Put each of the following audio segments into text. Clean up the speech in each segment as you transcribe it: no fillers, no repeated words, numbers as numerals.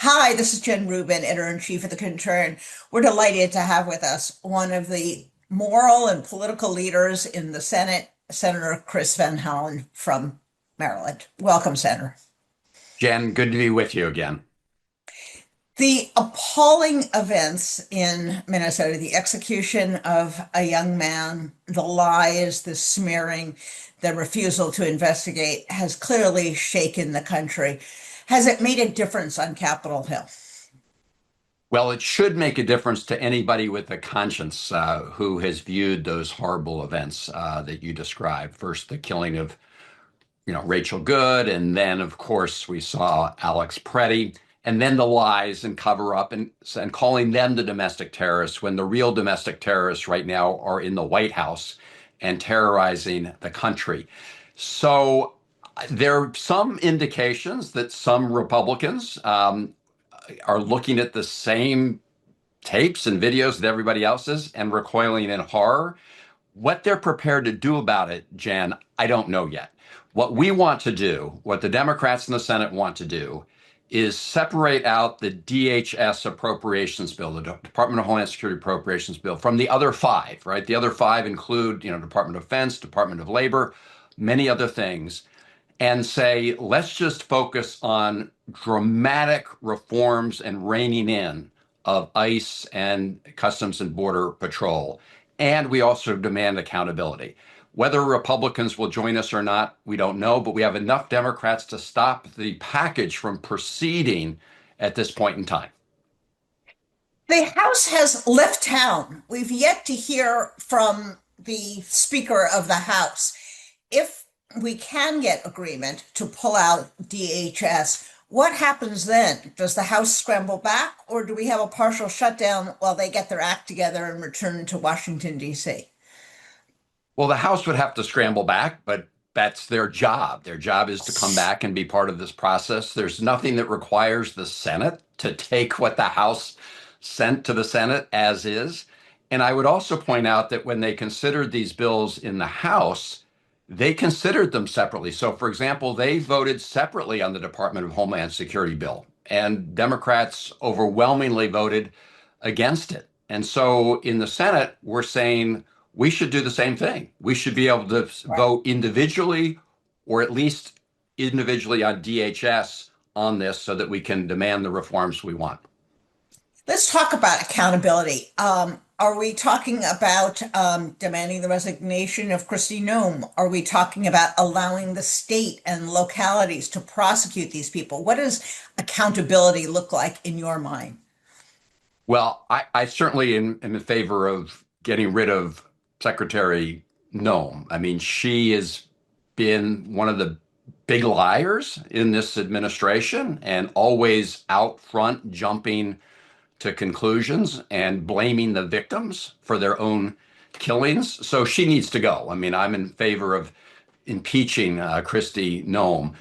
Hi, this is Jen Rubin, editor-in-chief of the Contrarian. We're delighted to have with us one of the moral and political leaders in the Senate, Senator Chris Van Hollen from Maryland. Welcome, Senator. Jen, good to be with you again. The appalling events in Minnesota, the execution of a young man, the lies, the smearing, the refusal to investigate has clearly shaken the country. Has it made a difference on Capitol Hill? Well, it should make a difference to anybody with a conscience who has viewed those horrible events that you described. First, the killing of, Rachel Good, and then, of course, we saw Alex Pretti, and then the lies and cover up and calling them the domestic terrorists when the real domestic terrorists right now are in the White House and terrorizing the country. So there are some indications that some Republicans are looking at the same tapes and videos that everybody else is and recoiling in horror. What they're prepared to do about it, Jan, I don't know yet. What we want to do, what the Democrats in the Senate want to do, is separate out the DHS appropriations bill, the Department of Homeland Security appropriations bill, from the other five, right? The other five include, Department of Defense, Department of Labor, many other things, and say, let's just focus on dramatic reforms and reining in of ICE and Customs and Border Patrol. And we also demand accountability. Whether Republicans will join us or not, we don't know, but we have enough Democrats to stop the package from proceeding at this point in time. The House has left town. We've yet to hear from the Speaker of the House. If we can get agreement to pull out DHS, what happens then? Does the House scramble back, or do we have a partial shutdown while they get their act together and return to Washington, D.C.? Well, the House would have to scramble back, but that's their job. Their job is to come back and be part of this process. There's nothing that requires the Senate to take what the House sent to the Senate as is. And I would also point out that when they considered these bills in the House, they considered them separately. So, for example, they voted separately on the Department of Homeland Security bill, and Democrats overwhelmingly voted against it. And so in the Senate, we're saying we should do the same thing. We should be able to vote individually, or at least individually on DHS on this so that we can demand the reforms we want. Let's talk about accountability. Are we talking about demanding the resignation of Kristi Noem? Are we talking about allowing the state and localities to prosecute these people? What does accountability look like in your mind? Well, I certainly am in favor of getting rid of Secretary Noem. I mean, she has been one of the big liars in this administration and always out front jumping to conclusions and blaming the victims for their own killings. So she needs to go. I mean, I'm in favor of impeaching Kristi Noem.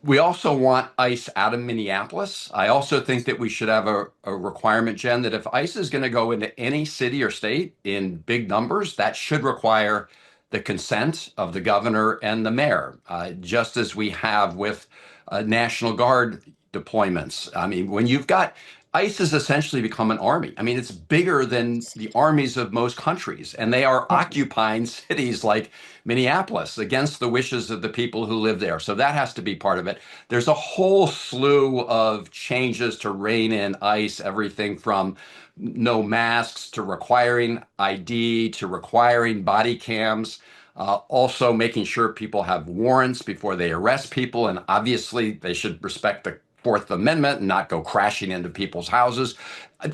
We also want ICE out of Minneapolis. I also think that we should have a requirement, Jen, that if ICE is going to go into any city or state in big numbers, that should require the consent of the governor and the mayor, just as we have with National Guard deployments. I mean, when you've got ICE has essentially become an army. I mean, it's bigger than the armies of most countries, and they are occupying cities like Minneapolis against the wishes of the people who live there. So that has to be part of it. There's a whole slew of changes to rein in ICE, everything from no masks to requiring ID to requiring body cams. Also making sure people have warrants before they arrest people. And obviously they should respect the Fourth Amendment and not go crashing into people's houses. I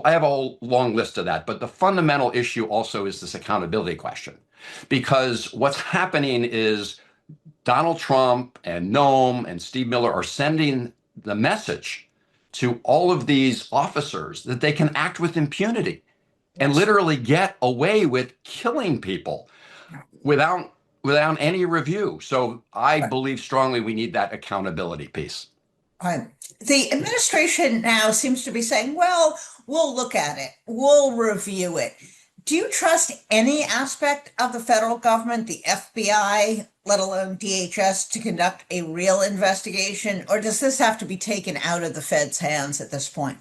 have a long list of that, but the fundamental issue also is this accountability question, because what's happening is Donald Trump and Noem and Steve Miller are sending the message to all of these officers that they can act with impunity and literally get away with killing people without any review. So I believe strongly we need that accountability piece. The administration now seems to be saying, well, we'll look at it, we'll review it. Do you trust any aspect of the federal government, the FBI, let alone DHS, to conduct a real investigation? Or does this have to be taken out of the Fed's hands at this point?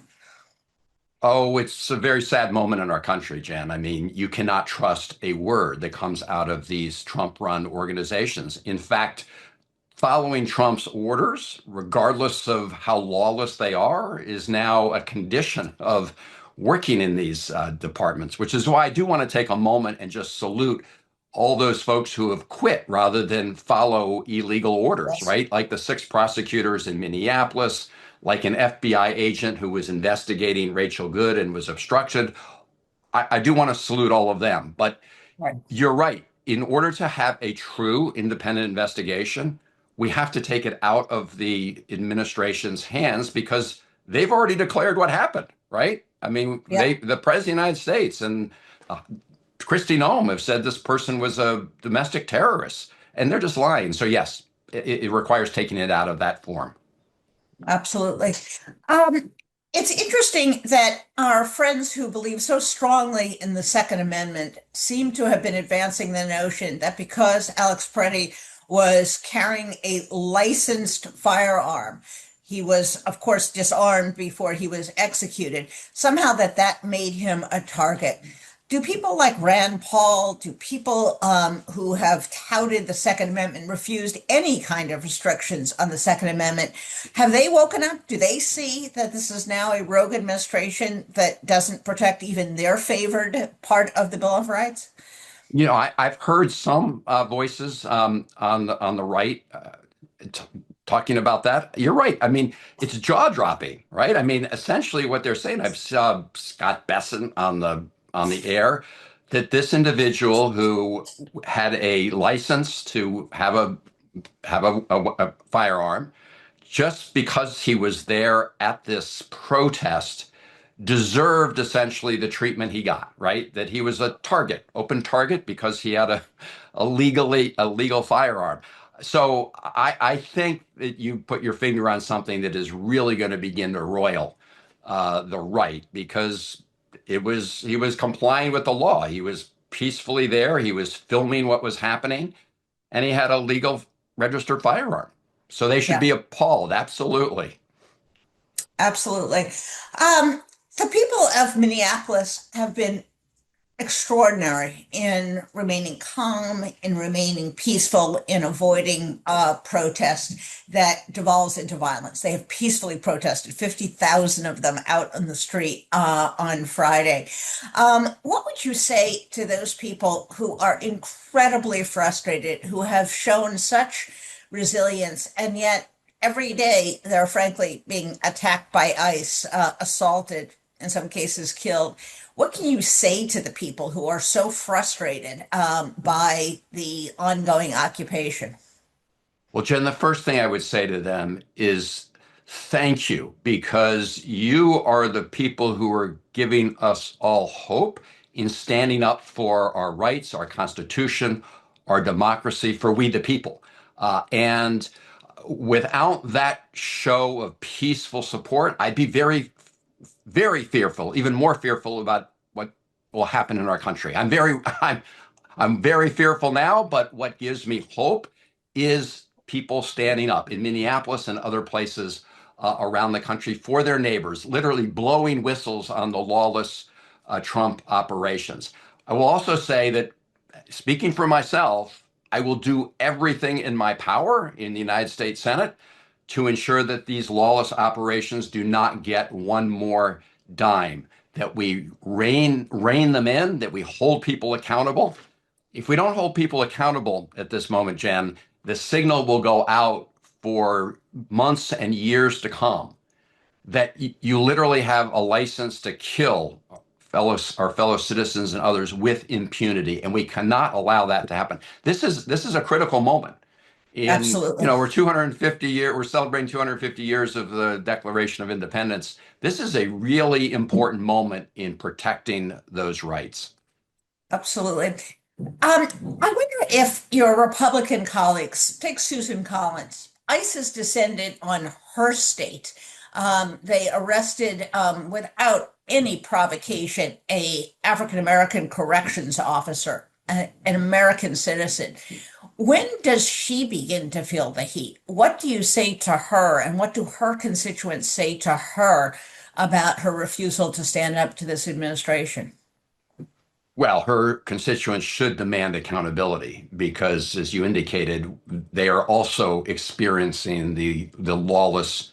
Oh, it's a very sad moment in our country, Jen. I mean, you cannot trust a word that comes out of these Trump-run organizations. In fact, following Trump's orders, regardless of how lawless they are, is now a condition of working in these departments, which is why I do want to take a moment and just salute all those folks who have quit rather than follow illegal orders, Yes. right? Like the six prosecutors in Minneapolis, like an FBI agent who was investigating Rachel Good and was obstructed. I do want to salute all of them, but Right. you're right. In order to have a true independent investigation, we have to take it out of the administration's hands because they've already declared what happened, right? I mean, Yeah. the President of the United States and Kristi Noem have said this person was a domestic terrorist, and they're just lying. So yes, it requires taking it out of that form. Absolutely. Um, it's interesting that our friends who believe so strongly in the Second Amendment seem to have been advancing the notion that because Alex Pretti was carrying a licensed firearm, he was, of course, disarmed before he was executed, somehow that made him a target. Do people like Rand Paul, do people who have touted the Second Amendment, refused any kind of restrictions on the Second Amendment, have they woken up? Do they see that this is now a rogue administration that doesn't protect even their favored part of the Bill of Rights? You know, I've heard some voices on the right t talking about that. You're right. I mean, it's jaw dropping, right? I mean, essentially what they're saying. I've saw Scott Besson on the air that this individual who had a license to have a firearm just because he was there at this protest deserved essentially the treatment he got, right? That he was a target, open target, because he had a legal firearm. So I think that you put your finger on something that is really going to begin to roil the right because he was complying with the law. He was peacefully there. He was filming what was happening, and he had a legal registered firearm. So they should Yeah. be appalled. Absolutely. Absolutely. The people of Minneapolis have been extraordinary in remaining calm, in remaining peaceful, in avoiding protest that devolves into violence. They have peacefully protested, 50,000 of them out on the street on Friday. What would you say to those people who are incredibly frustrated, who have shown such resilience, and yet every day they're frankly being attacked by ICE, assaulted, in some cases killed? What can you say to the people who are so frustrated by the ongoing occupation? Well, Jen, the first thing I would say to them is thank you because you are the people who are giving us all hope in standing up for our rights, our Constitution, our democracy, for we the people. And without that show of peaceful support, I'd be very fearful, even more fearful about what will happen in our country. I'm very fearful now, but what gives me hope is people standing up in Minneapolis and other places around the country for their neighbors, literally blowing whistles on the lawless Trump operations. I will also say that, speaking for myself, I will do everything in my power in the United States Senate to ensure that these lawless operations do not get one more dime, that we rein them in, that we hold people accountable. If we don't hold people accountable at this moment, Jen, the signal will go out for months and years to come that you literally have a license to kill our fellow citizens and others with impunity, and we cannot allow that to happen. This is a critical moment. You Absolutely. know, we're celebrating 250 years of the Declaration of Independence. This is a really important moment in protecting those rights. Absolutely. I wonder if your Republican colleagues, take Susan Collins, ICE has descended on her state. They arrested, without any provocation, a African American corrections officer, an American citizen. When does she begin to feel the heat? What do you say to her, and what do her constituents say to her about her refusal to stand up to this administration? Well, her constituents should demand accountability because, as you indicated, they are also experiencing the lawless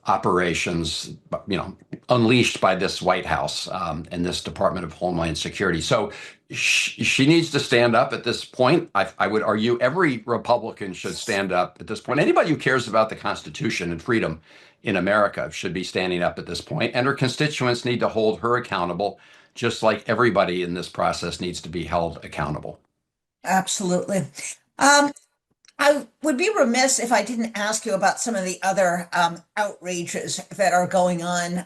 operations, unleashed by this White House and this Department of Homeland Security. So she needs to stand up at this point. I would argue every Republican should stand up at this point. Anybody who cares about the Constitution and freedom in America should be standing up at this point, and her constituents need to hold her accountable, just like everybody in this process needs to be held accountable. Absolutely. Um, I would be remiss if I didn't ask you about some of the other outrages that are going on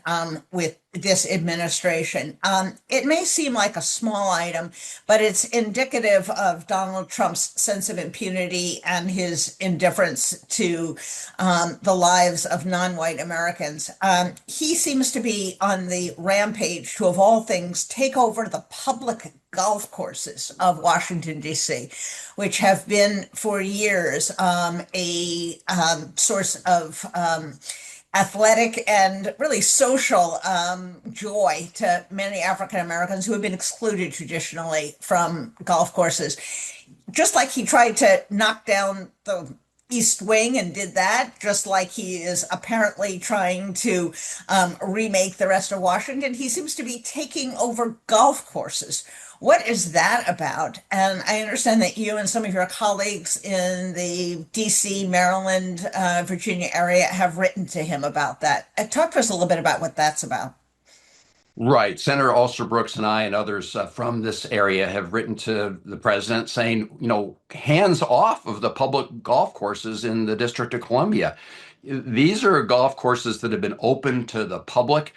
with this administration. It may seem like a small item, but it's indicative of Donald Trump's sense of impunity and his indifference to the lives of non-white Americans. He seems to be on the rampage to, of all things, take over the public golf courses of Washington, D.C., which have been for years a source of athletic and really social joy to many African Americans who have been excluded traditionally from golf courses. Just like he tried to knock down the East Wing and did that, just like he is apparently trying to remake the rest of Washington, he seems to be taking over golf courses. What is that about? And I understand that you and some of your colleagues in the DC, Maryland, Virginia area have written to him about that. Talk to us a little bit about what that's about. Right. Senator Alster-Brooks and I and others from this area have written to the president saying, hands off of the public golf courses in the District of Columbia. These are golf courses that have been open to the public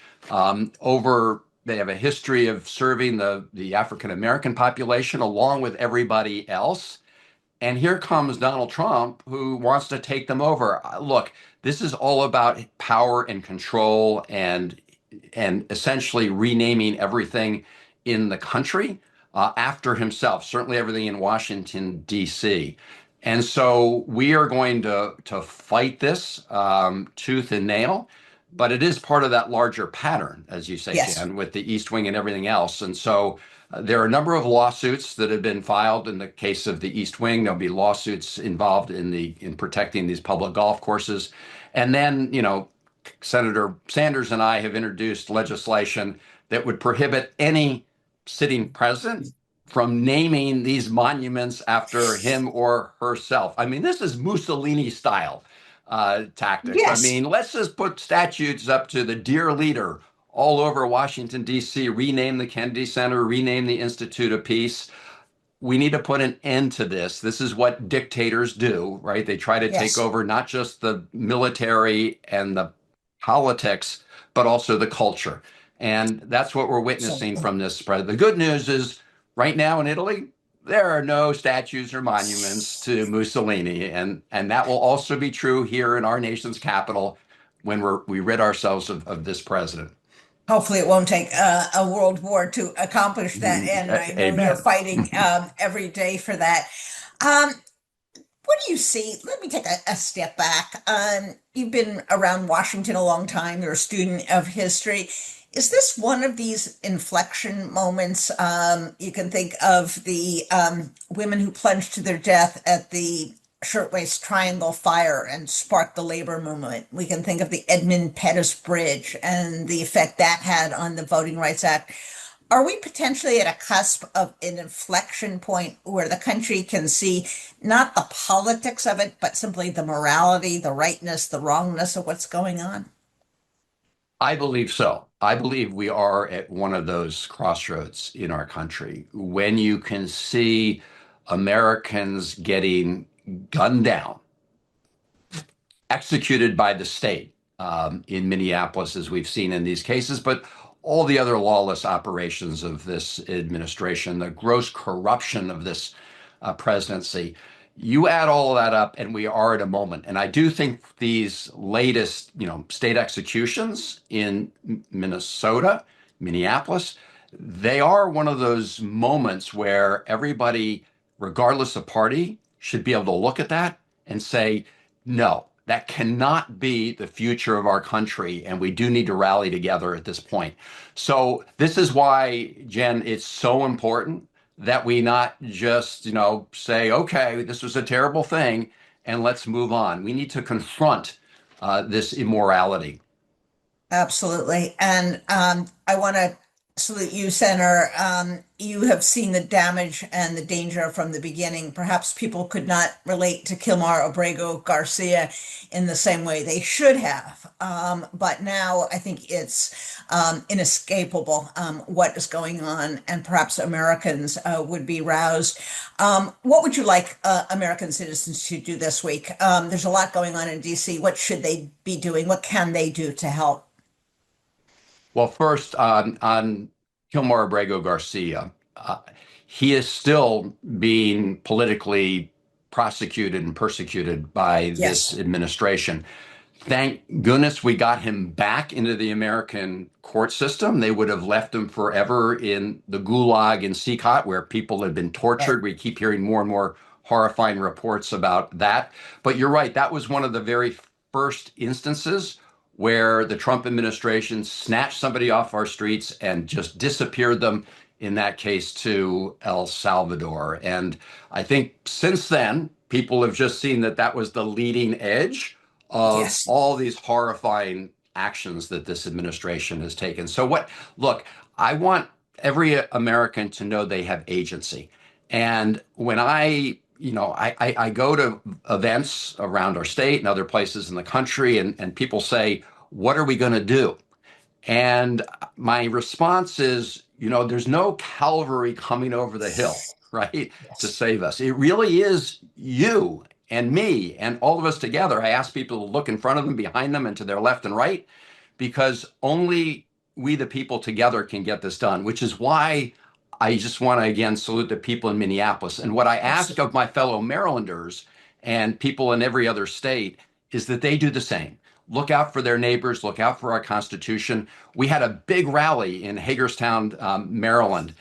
they have a history of serving the African American population along with everybody else. And here comes Donald Trump, who wants to take them over. Look, this is all about power and control and essentially renaming everything in the country after himself, certainly everything in Washington, D.C. And so we are going to fight this tooth and nail, but it is part of that larger pattern, as you say, Yes. Jan, with the East Wing and everything else. And so there are a number of lawsuits that have been filed in the case of the East Wing. There'll be lawsuits involved in protecting these public golf courses. And then, Senator Sanders and I have introduced legislation that would prohibit any sitting president from naming these monuments after him or herself. I mean, this is Mussolini style tactics. I Yes. mean, let's just put statues up to the dear leader all over Washington, D.C., rename the Kennedy Center, rename the Institute of Peace. We need to put an end to this. This is what dictators do, right? They try to take Yes. over not just the military and the politics, but also the culture. And that's what we're witnessing Absolutely. from this spread. The good news is right now in Italy, there are no statues or monuments to Mussolini. And that will also be true here in our nation's capital when we rid ourselves of this president. Hopefully, it won't take a world war to accomplish that. And I know you're Amen. fighting every day for that. Um, what do you see? Let me take a step back. You've been around Washington a long time. You're a student of history. Is this one of these inflection moments? You can think of the women who plunged to their death at the Shirtwaist Triangle fire and sparked the labor movement. We can think of the Edmund Pettus Bridge and the effect that had on the Voting Rights Act. Are we potentially at a cusp of an inflection point where the country can see not the politics of it, but simply the morality, the rightness, the wrongness of what's going on? I believe so. I believe we are at one of those crossroads in our country when you can see Americans getting gunned down, executed by the state in Minneapolis, as we've seen in these cases, but all the other lawless operations of this administration, the gross corruption of this presidency. You add all of that up, and we are at a moment. And I do think these latest, state executions in Minnesota, Minneapolis, they are one of those moments where everybody, regardless of party, should be able to look at that and say, no, that cannot be the future of our country. And we do need to rally together at this point. So this is why, Jen, it's so important that we not just, say, okay, this was a terrible thing and let's move on. We need to confront this immorality. Absolutely. And I want to salute you, Senator. You have seen the damage and the danger from the beginning. Perhaps people could not relate to Kilmar Abrego Garcia in the same way they should have. But now I think it's inescapable what is going on, and perhaps Americans would be roused. What would you like American citizens to do this week? There's a lot going on in DC. What should they be doing? What can they do to help? Well, first on Kilmar Abrego Garcia, he is still being politically prosecuted and persecuted by this Yes. administration. Thank goodness we got him back into the American court system. They would have left him forever in the gulag in Sikot, where people had been Right. tortured. We keep hearing more and more horrifying reports about that. But you're right, that was one of the very first instances where the Trump administration snatched somebody off our streets and just disappeared them, in that case, to El Salvador. And I think since then, people have just seen that that was the leading edge of Yes. all these horrifying actions that this administration has taken. So look, I want every American to know they have agency. And when I go to events around our state and other places in the country, and people say, what are we going to do? And my response is, there's no cavalry coming over the hill, right, to Yes. save us. It really is you and me and all of us together. I ask people to look in front of them, behind them, and to their left and right, because only we, the people together, can get this done, which is why I just want to again salute the people in Minneapolis. And what I ask Absolutely. of my fellow Marylanders and people in every other state is that they do the same. Look out for their neighbors, look out for our Constitution. We had a big rally in Hagerstown, Maryland,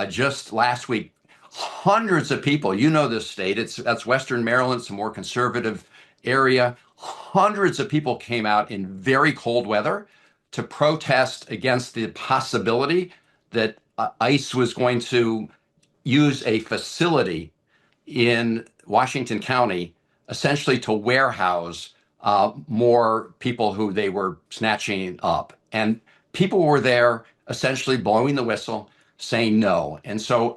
just last week. Hundreds of people, this state, that's Western Maryland, it's a more conservative area. Hundreds of people came out in very cold weather to protest against the possibility that ICE was going to use a facility in Washington County essentially to warehouse more people who they were snatching up. And people were there essentially blowing the whistle, saying no. And so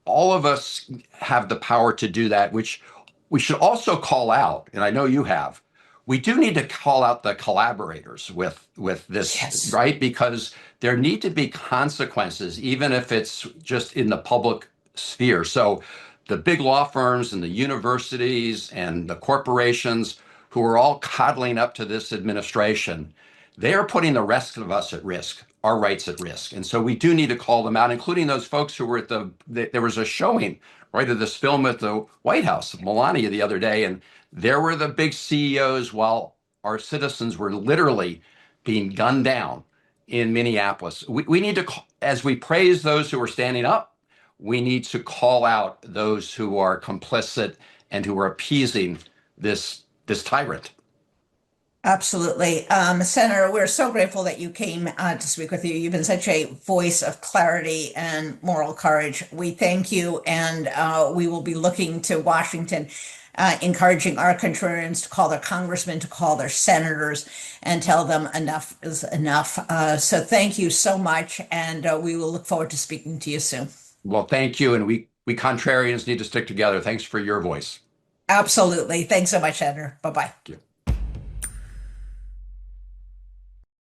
all of us have the power to do that, which we should also call out, and I know you have. We do need to call out the collaborators with this, Yes. right? Because there need to be consequences, even if it's just in the public sphere. So the big law firms and the universities and the corporations who are all coddling up to this administration, they are putting the rest of us at risk, our rights at risk. And so we do need to call them out, including those folks who were there was a showing, right, of this film at the White House, Melania, the other day. And there were the big CEOs while our citizens were literally being gunned down in Minneapolis. We need to, as we praise those who are standing up, we need to call out those who are complicit and who are appeasing this tyrant. Absolutely. Senator, we're so grateful that you came to speak with you. You've been such a voice of clarity and moral courage. We thank you, and we will be looking to Washington, encouraging our contrarians to call their congressmen, to call their senators, and tell them enough is enough. So thank you so much, and we will look forward to speaking to you soon. Well, thank you. And we contrarians need to stick together. Thanks for your voice. Absolutely. Thanks so much, Senator. Bye bye. Thank you.